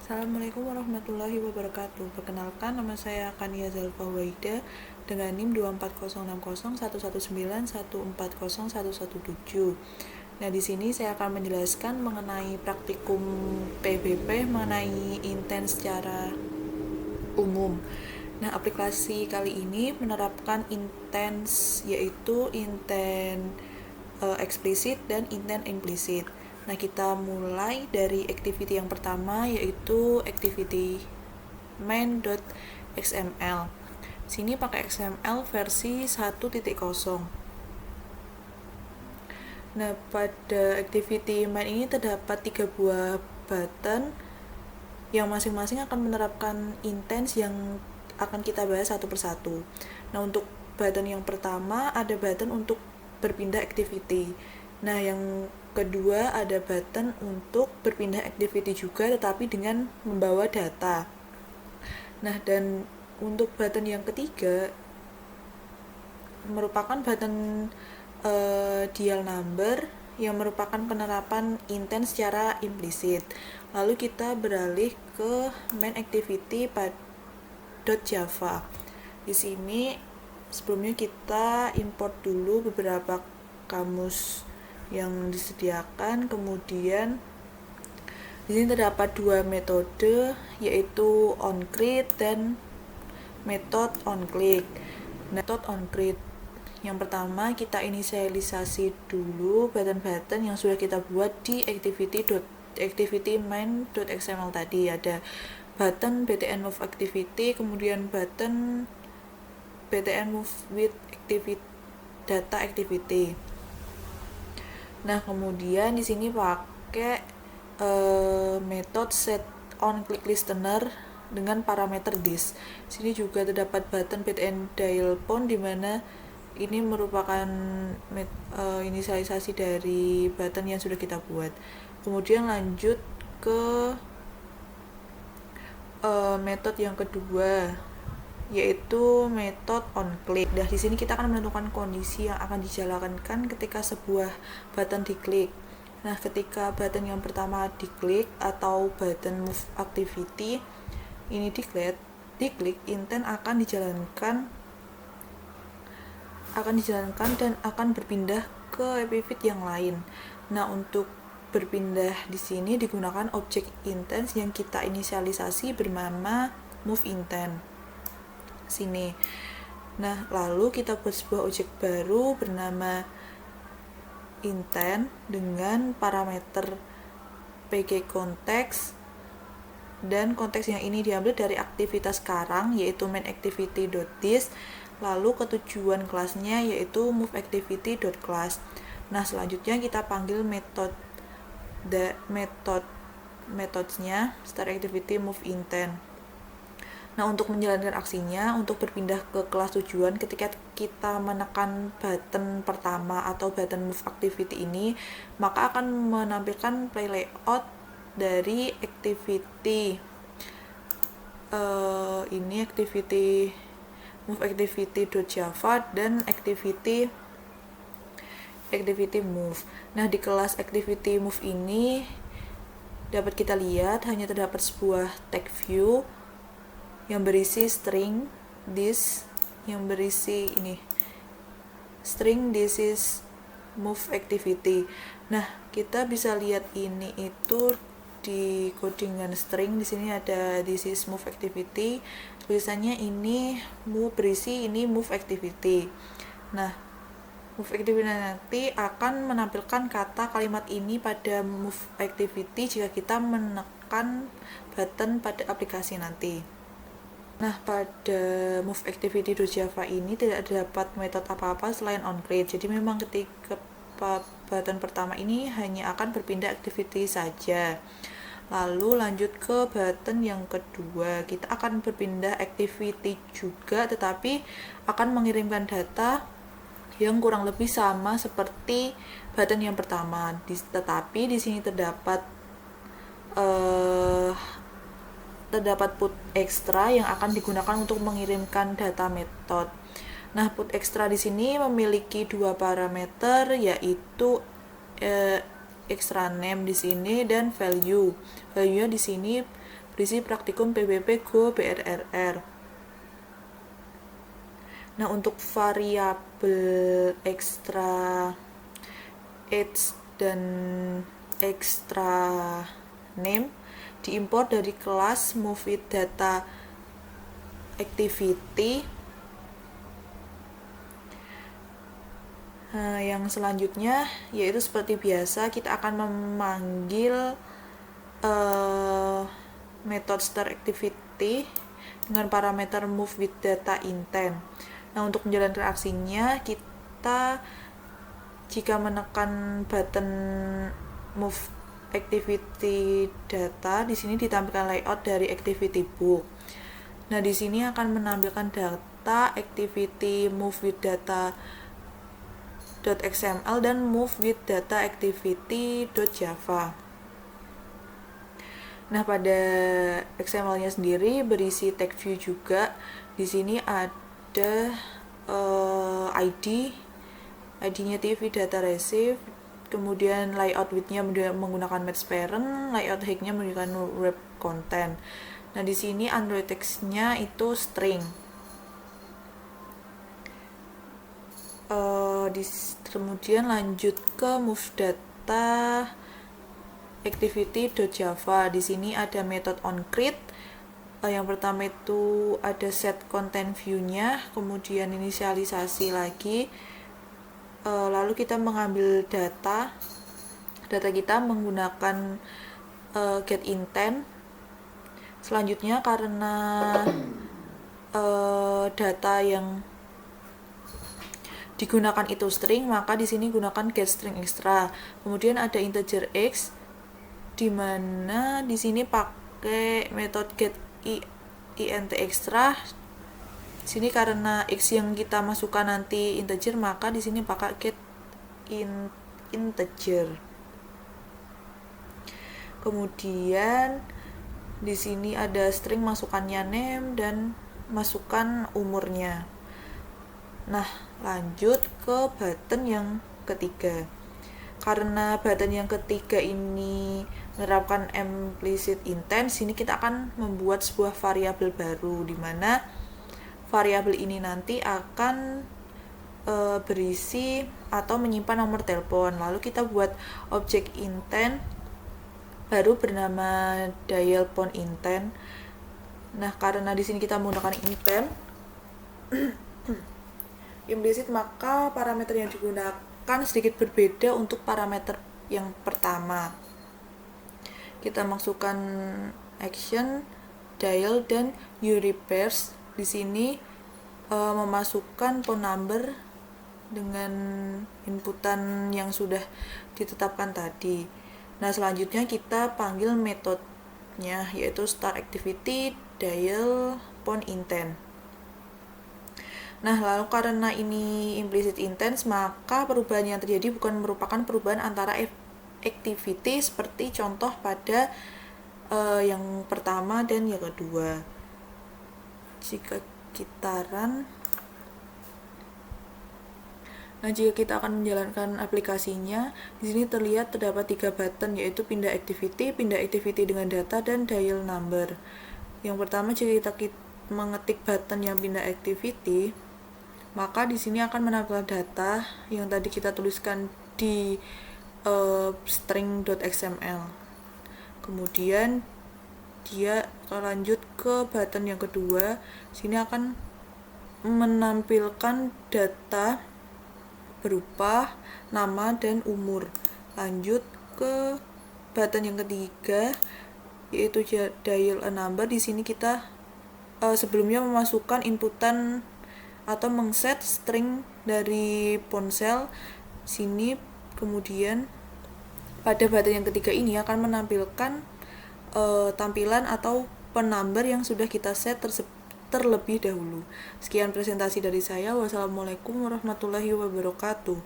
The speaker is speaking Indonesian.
Assalamualaikum warahmatullahi wabarakatuh. Perkenalkan, nama saya Kania Zalfa Waida dengan NIM 240601141914017. Nah, di sini saya akan menjelaskan mengenai praktikum PBP mengenai inten secara umum. Nah, aplikasi kali ini menerapkan intens, yaitu inten eksplisit dan inten implisit. Nah, kita mulai dari activity yang pertama, yaitu activity main.xml. Sini pakai XML versi 1.0. Nah, pada activity main ini terdapat 3 buah button yang masing-masing akan menerapkan intens yang akan kita bahas satu persatu. Nah, untuk button yang pertama ada button untuk berpindah activity. Nah, yang kedua ada button untuk berpindah activity juga tetapi dengan membawa data. Nah, dan untuk button yang ketiga merupakan button dial number yang merupakan penerapan intens secara implisit. Lalu kita beralih ke main activity .java. Di sini sebelumnya kita import dulu beberapa kamus yang disediakan. Kemudian di sini terdapat 2 metode, yaitu onCreate dan method onClick. Method onCreate yang pertama, kita inisialisasi dulu button-button yang sudah kita buat di activity main.xml tadi. Ada button btn move activity, kemudian button btn move with data activity. Nah, kemudian di sini pakai metode set on click listener dengan parameter this. Sini juga terdapat button btn dial phone di mana ini merupakan inisialisasi dari button yang sudah kita buat. Kemudian lanjut ke metode yang kedua, yaitu metode onClick. Nah, di sini kita akan menentukan kondisi yang akan dijalankan ketika sebuah button diklik. Nah, ketika button yang pertama diklik atau button move activity ini diklik, intent akan dijalankan dan akan berpindah ke pivot yang lain. Nah, untuk berpindah di sini digunakan objek intens yang kita inisialisasi bernama move intent. Sini. Nah, lalu kita buat sebuah objek baru bernama intent dengan parameter pg konteks, dan konteks yang ini diambil dari aktivitas sekarang, yaitu main activity.this. Lalu ketujuan kelasnya yaitu moveActivity.class. Nah, selanjutnya kita panggil methodenya start activity move intent. Nah, untuk menjalankan aksinya, untuk berpindah ke kelas tujuan, ketika kita menekan button pertama atau button move activity ini, maka akan menampilkan play layout dari activity ini activity move activity.java dan activity move. Nah, di kelas activity move ini dapat kita lihat hanya terdapat sebuah tag view yang berisi string this, yang berisi ini string this is move activity. Nah, kita bisa lihat ini itu di codingan string. Di sini ada this is move activity, tulisannya ini berisi ini move activity. Nah, move activity nanti akan menampilkan kata kalimat ini pada move activity jika kita menekan button pada aplikasi nanti. Nah, pada move activity.java ini tidak dapat metode apa-apa selain onCreate. Jadi memang ketika button pertama ini hanya akan berpindah activity saja. Lalu lanjut ke button yang kedua, kita akan berpindah activity juga, tetapi akan mengirimkan data yang kurang lebih sama seperti button yang pertama. Tetapi di sini terdapat put extra yang akan digunakan untuk mengirimkan data method. Nah, put extra di sini memiliki 2 parameter, yaitu extra name di sini dan value. Value di sini berisi praktikum PBB Go BRRR. Nah, untuk variabel extra age dan extra name diimpor dari kelas moveWithData activity. Nah, yang selanjutnya yaitu seperti biasa kita akan memanggil method start activity dengan parameter moveWithDataIntent. Nah, untuk menjalankan aksinya kita jika menekan button move activity data, di sini ditampilkan layout dari activity book. Nah, di sini akan menampilkan data activity move with data .xml dan move with data activity.java. Nah, pada XML-nya sendiri berisi tag view juga. Di sini ada ID-nya TV data receive, kemudian layout width-nya menggunakan match parent, layout height-nya menggunakan wrap content. Nah, di sini Android text-nya itu string. Kemudian lanjut ke move data activity.java. Di sini ada method onCreate. Yang pertama itu ada set content view-nya, kemudian inisialisasi lagi. Lalu kita mengambil data kita menggunakan getIntent. Selanjutnya karena data yang digunakan itu string, maka di sini gunakan getString extra. Kemudian ada integer x, di mana di sini pakai metode getInt extra. Di sini karena x yang kita masukkan nanti integer, maka di sini pakai getInteger. Kemudian di sini ada string masukannya name dan masukkan umurnya. Nah, lanjut ke button yang ketiga. Karena button yang ketiga ini menerapkan implicit intent, sini kita akan membuat sebuah variabel baru, di mana variabel ini nanti akan berisi atau menyimpan nomor telepon. Lalu kita buat objek intent baru bernama dial phone intent. Nah, karena di sini kita menggunakan intent implicit, maka parameter yang digunakan sedikit berbeda untuk parameter yang pertama. Kita masukkan action, dial, dan URepairs. Di sini memasukkan phone number dengan inputan yang sudah ditetapkan tadi. Nah, selanjutnya kita panggil metodenya, yaitu start activity dial phone intent. Nah, lalu karena ini implicit intent, maka perubahan yang terjadi bukan merupakan perubahan antara activity seperti contoh pada yang pertama dan yang kedua. Jika kita run, jika kita akan menjalankan aplikasinya, di sini terdapat 3 button, yaitu pindah activity dengan data, dan dial number. Yang pertama, jika kita mengetik button yang pindah activity, maka di sini akan menampilkan data yang tadi kita tuliskan di string.xml. Kemudian dia lanjut ke button yang kedua. Sini akan menampilkan data berupa nama dan umur. Lanjut ke button yang ketiga, yaitu dial a number. Di sini kita sebelumnya memasukkan inputan atau mengset string dari ponsel sini. Kemudian pada button yang ketiga ini akan menampilkan tampilan atau penumber yang sudah kita set terlebih dahulu. Sekian presentasi dari saya. Wassalamualaikum warahmatullahi wabarakatuh.